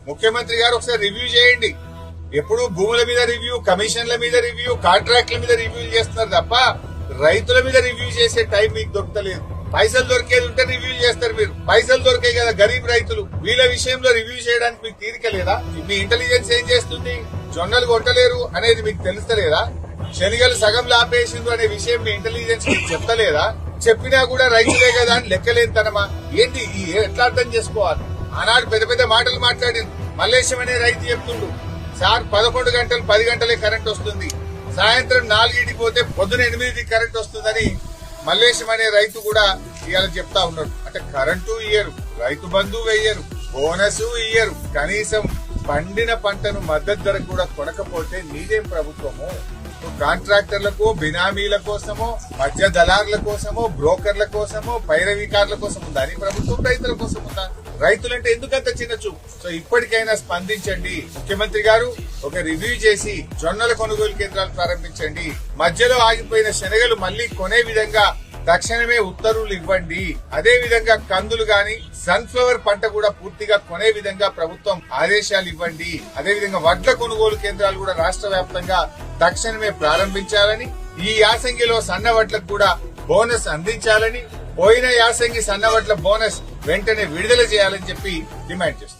ముఖ్యమంత్రి గారు ఒకసారి రివ్యూ చేయండి. ఎప్పుడు భూముల మీద రివ్యూ, కమిషన్ల మీద రివ్యూ, కాంట్రాక్ట్ల మీద రివ్యూలు చేస్తున్నారు తప్ప రైతుల మీద రివ్యూ చేసే టైం మీకు దొరకలేదు. పైసలు దొరికేది ఉంటే రివ్యూ చేస్తారు మీరు. పైసలు దొరికే కదా గరీబ్ రైతులు. వీళ్ళ విషయంలో రివ్యూ చేయడానికి మీకు తీరిక లేదా? మీ ఇంటెలిజెన్స్ ఏం చేస్తుంది? జొన్నలు కొట్టలేరు అనేది మీకు తెలుస్తలేదా? శనిగలు సగంలో ఆపేసిండ్రు అనే విషయం మీ ఇంటెలిజెన్స్ మీకు చెప్తలేదా? చెప్పినా కూడా రైతులే కదా అని లెక్కలేనితనమా ఏంటి? ఎట్లా అర్థం చేసుకోవాలి? ఆనాడు పెద్ద పెద్ద మాటలు మాట్లాడింది. మల్లేశం అనే రైతు చెప్తుండు, సార్ 11 గంటలు 10 గంటలే కరెంట్ వస్తుంది, సాయంత్రం 4 పోతే పొద్దున 8 కరెంట్ వస్తుందని మల్లేశం అనే రైతు కూడా ఇవాళ చెప్తా ఉన్నాడు. అంటే కరెంటు ఇయ్యరు, రైతు బంధు వెయ్యరు, బోనస్ ఇయ్యరు, కనీసం పండిన పంటను మద్దతు ధర కూడా కొనకపోతే నీదేం ప్రభుత్వము? కాంట్రాక్టర్లకు, బినామీల కోసమో, మధ్య దళారుల కోసమో, బ్రోకర్ల కోసమో, పైరవీకారుల కోసం ఉందా నీ ప్రభుత్వం? రైతుల కోసం ఉందా? రైతులంటే ఎందుకంత చిన్న చూపు? సో ఇప్పటికైనా స్పందించండి. ముఖ్యమంత్రి గారు ఒక రివ్యూ చేసి జొన్నల కొనుగోలు కేంద్రాలు ప్రారంభించండి. మధ్యలో ఆగిపోయిన శనగలు మళ్లీ కొనే విధంగా తక్షణమే ఉత్తర్వులు ఇవ్వండి. అదే విధంగా కందులు గాని, సన్ఫ్లవర్ పంట కూడా పూర్తిగా కొనే విధంగా ప్రభుత్వం ఆదేశాలు ఇవ్వండి. అదే విధంగా వడ్ల కొనుగోలు కేంద్రాలు కూడా రాష్ట్ర వ్యాప్తంగా తక్షణమే ప్రారంభించాలని, ఈ యాసంగిలో సన్న వడ్లకు కూడా బోనస్ అందించాలని, పోయిన యాసంగి సన్న వడ్ల బోనస్ వెంటనే విడుదల చేయాలని చెప్పి డిమాండ్ చేస్తున్నారు.